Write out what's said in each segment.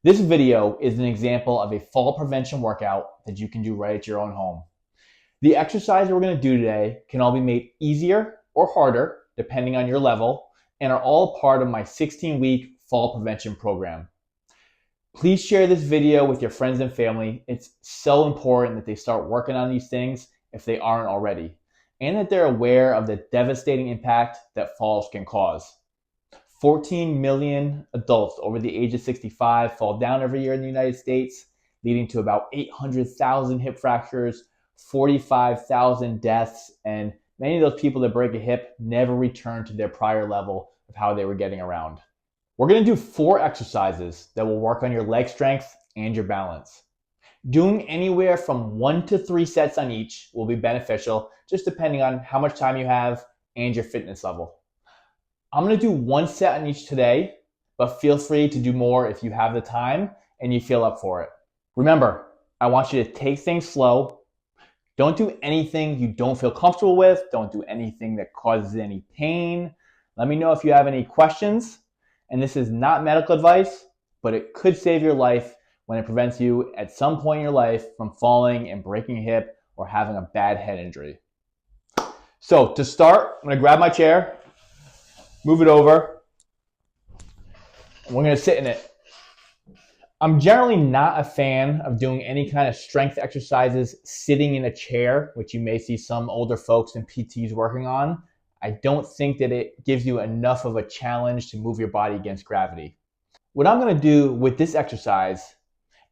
This video is an example of a fall prevention workout that you can do right at your own home. The exercises we're going to do today can all be made easier or harder depending on your level and are all part of my 16-week fall prevention program. Please share this video with your friends and family. It's so important that they start working on these things if they aren't already, and that they're aware of the devastating impact that falls can cause. 14 million adults over the age of 65 fall down every year in the United States, leading to about 800,000 hip fractures, 45,000 deaths, and many of those people that break a hip never return to their prior level of how they were getting around. We're going to do 4 exercises that will work on your leg strength and your balance. Doing anywhere from 1 to 3 sets on each will be beneficial, just depending on how much time you have and your fitness level. I'm going to do 1 set on each today, but feel free to do more if you have the time and you feel up for it. Remember, I want you to take things slow. Don't do anything you don't feel comfortable with. Don't do anything that causes any pain. Let me know if you have any questions. And this is not medical advice, but it could save your life when it prevents you at some point in your life from falling and breaking a hip or having a bad head injury. So to start, I'm going to grab my chair, move it over, and we're going to sit in it. I'm generally not a fan of doing any kind of strength exercises sitting in a chair, which you may see some older folks and PTs working on. I don't think that it gives you enough of a challenge to move your body against gravity. What I'm going to do with this exercise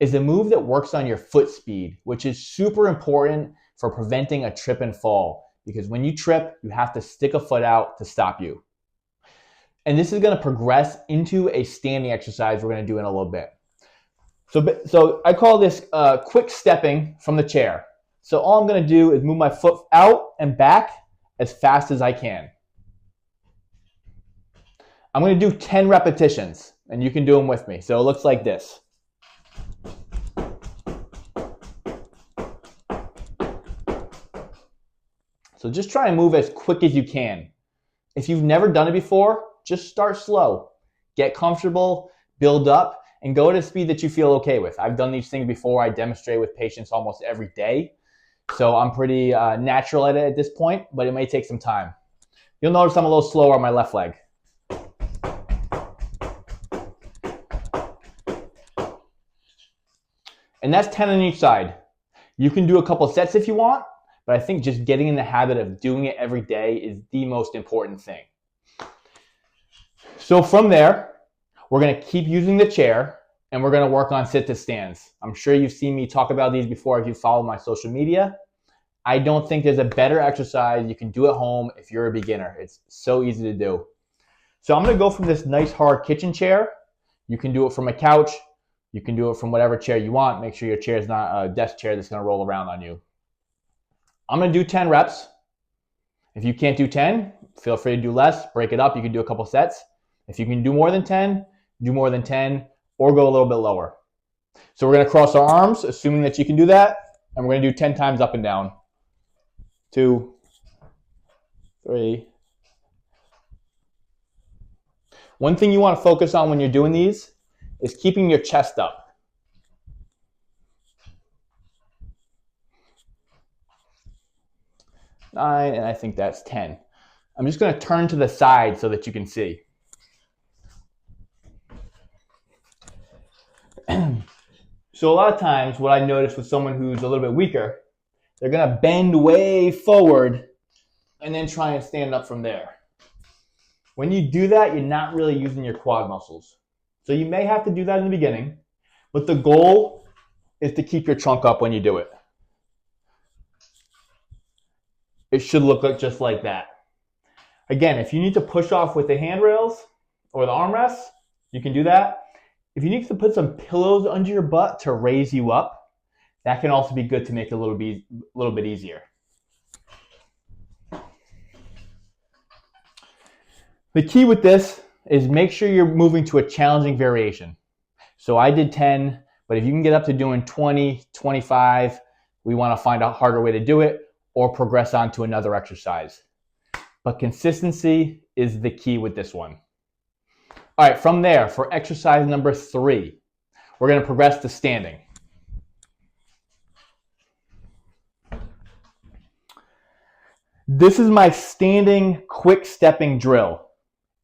is a move that works on your foot speed, which is super important for preventing a trip and fall, because when you trip, you have to stick a foot out to stop you. And this is going to progress into a standing exercise we're going to do in a little bit. So I call this quick stepping from the chair. So all I'm going to do is move my foot out and back as fast as I can. I'm going to do 10 repetitions, and you can do them with me. So it looks like this. So just try and move as quick as you can. If you've never done it before, just start slow. Get comfortable, build up, and go at a speed that you feel okay with. I've done these things before. I demonstrate with patients almost every day. So I'm pretty natural at it at this point, but it may take some time. You'll notice I'm a little slower on my left leg. And that's 10 on each side. You can do a couple sets if you want, but I think just getting in the habit of doing it every day is the most important thing. So from there, we're going to keep using the chair, and we're going to work on sit-to stands. I'm sure you've seen me talk about these before if you follow my social media. I don't think there's a better exercise you can do at home if you're a beginner. It's so easy to do. So I'm going to go from this nice hard kitchen chair. You can do it from a couch. You can do it from whatever chair you want. Make sure your chair is not a desk chair that's going to roll around on you. I'm going to do 10 reps. If you can't do 10, feel free to do less. Break it up. You can do a couple sets. If you can do more than 10, do more than 10, or go a little bit lower. So we're going to cross our arms, assuming that you can do that, and we're going to do 10 times up and down. 2, 3. One thing you want to focus on when you're doing these is keeping your chest up. 9, and I think that's 10. I'm just going to turn to the side so that you can see. So a lot of times what I notice with someone who's a little bit weaker, they're going to bend way forward and then try and stand up from there. When you do that, you're not really using your quad muscles. So you may have to do that in the beginning, but the goal is to keep your trunk up when you do it. It should look like just like that. Again, if you need to push off with the handrails or the armrests, you can do that. If you need to put some pillows under your butt to raise you up, that can also be good to make it a little bit easier. The key with this is make sure you're moving to a challenging variation. So I did 10, but if you can get up to doing 20, 25, we want to find a harder way to do it or progress on to another exercise. But consistency is the key with this one. All right, from there, for exercise number 3, we're going to progress to standing. This is my standing quick stepping drill.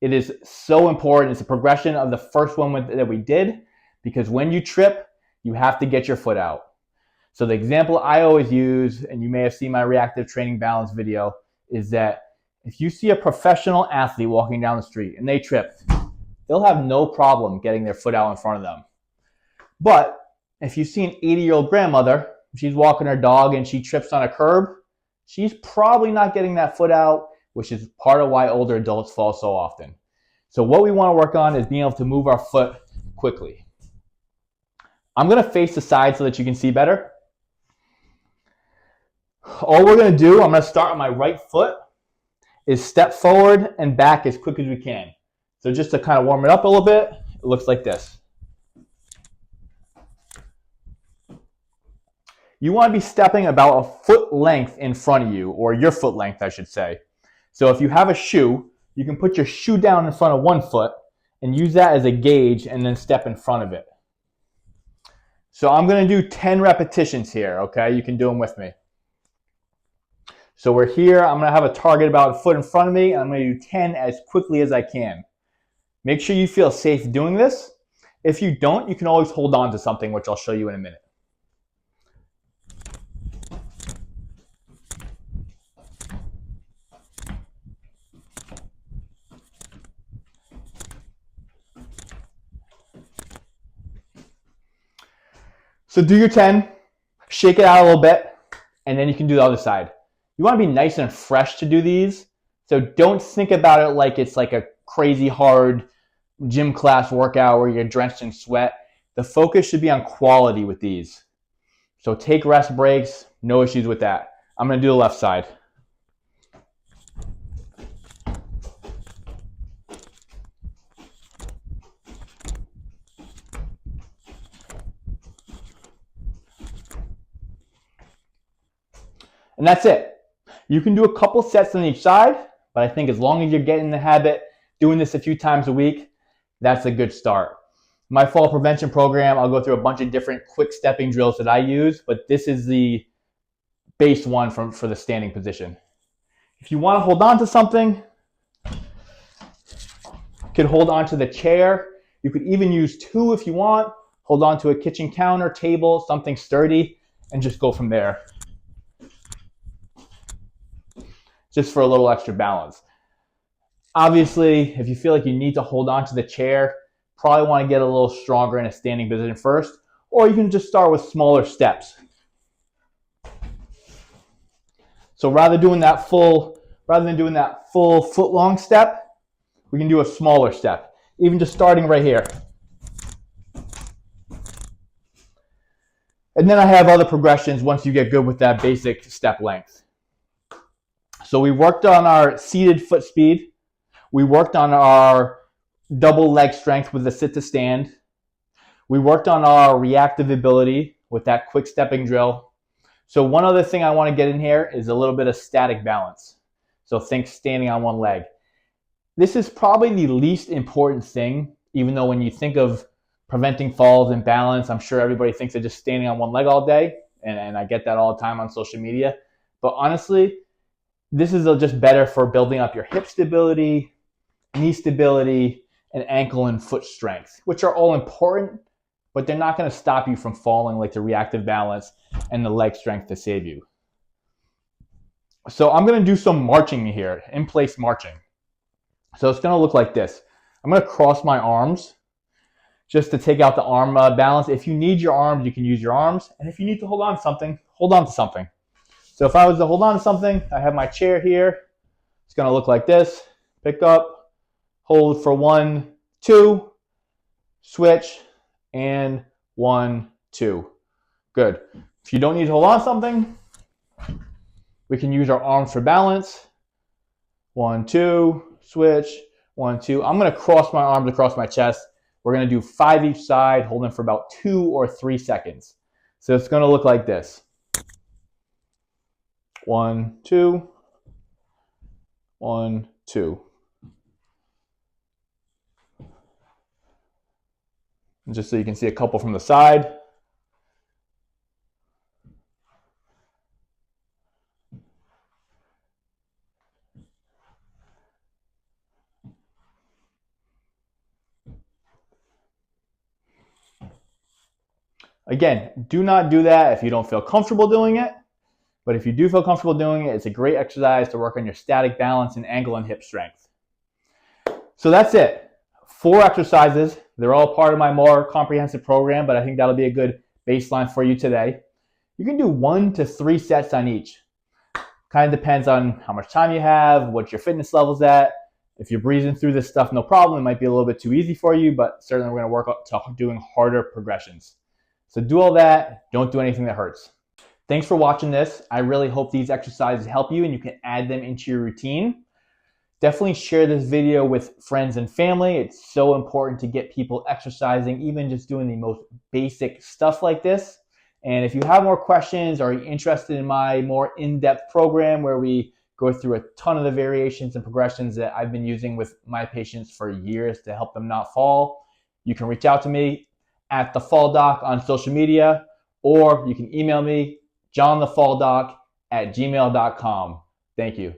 It is so important. It's a progression of the first one that we did, because when you trip, you have to get your foot out. So the example I always use, and you may have seen my reactive training balance video, is that if you see a professional athlete walking down the street and they trip, they'll have no problem getting their foot out in front of them. But if you see an 80-year-old grandmother, she's walking her dog and she trips on a curb, she's probably not getting that foot out, which is part of why older adults fall so often. So what we want to work on is being able to move our foot quickly. I'm going to face the side so that you can see better. All we're going to do, I'm going to start on my right foot, is step forward and back as quick as we can. So just to kind of warm it up a little bit, it looks like this. You want to be stepping about a foot length in front of you, or your foot length, I should say. So if you have a shoe, you can put your shoe down in front of one foot and use that as a gauge and then step in front of it. So I'm going to do 10 repetitions here, okay? You can do them with me. So we're here. I'm going to have a target about a foot in front of me, and I'm going to do 10 as quickly as I can. Make sure you feel safe doing this. If you don't, you can always hold on to something, which I'll show you in a minute. So do your 10, shake it out a little bit, and then you can do the other side. You want to be nice and fresh to do these, so don't think about it like it's like a crazy hard gym class workout where you're drenched in sweat. The focus should be on quality with these. So take rest breaks, no issues with that. I'm going to do the left side. And that's it. You can do a couple sets on each side, but I think as long as you're getting in the habit, doing this a few times a week, that's a good start. My fall prevention program, I'll go through a bunch of different quick stepping drills that I use, but this is the base one for the standing position. If you want to hold on to something, you can hold on to the chair. You could even use two if you want. Hold on to a kitchen counter, table, something sturdy, and just go from there. Just for a little extra balance. Obviously, if you feel like you need to hold on to the chair, probably want to get a little stronger in a standing position first, or you can just start with smaller steps. So rather than doing that full foot long step, we can do a smaller step, even just starting right here. And then I have other progressions once you get good with that basic step length. So we worked on our seated foot speed. We worked on our double leg strength with the sit to stand. We worked on our reactive ability with that quick stepping drill. So one other thing I want to get in here is a little bit of static balance. So think standing on one leg. This is probably the least important thing, even though when you think of preventing falls and balance, I'm sure everybody thinks of just standing on one leg all day, and I get that all the time on social media. But honestly, this is just better for building up your hip stability, knee stability, and ankle and foot strength, which are all important, but they're not going to stop you from falling like the reactive balance and the leg strength to save you. So I'm going to do some marching here, in place marching. So it's going to look like this. I'm going to cross my arms just to take out the arm balance. If you need your arms, you can use your arms. And if you need to hold on to something, hold on to something. So if I was to hold on to something, I have my chair here. It's going to look like this. Pick up, hold for 1, 2, switch, and 1, 2. Good. If you don't need to hold on to something, we can use our arms for balance. 1, 2, switch, 1, 2. I'm going to cross my arms across my chest. We're going to do 5 each side, holding for about 2 or 3 seconds. So it's going to look like this. 1, 2, 1, 2. And just so you can see a couple from the side. Again, do not do that if you don't feel comfortable doing it. But if you do feel comfortable doing it, it's a great exercise to work on your static balance and ankle and hip strength. So that's it. 4 exercises. They're all part of my more comprehensive program, but I think that'll be a good baseline for you today. You can do 1 to 3 sets on each. Kind of depends on how much time you have, what your fitness level's at. If you're breezing through this stuff, no problem. It might be a little bit too easy for you, but certainly we're going to work up to doing harder progressions. So do all that. Don't do anything that hurts. Thanks for watching this. I really hope these exercises help you and you can add them into your routine. Definitely share this video with friends and family. It's so important to get people exercising, even just doing the most basic stuff like this. And if you have more questions or are interested in my more in-depth program where we go through a ton of the variations and progressions that I've been using with my patients for years to help them not fall, you can reach out to me at the Fall Doc on social media, or you can email me, johnthefalldoc@gmail.com. Thank you.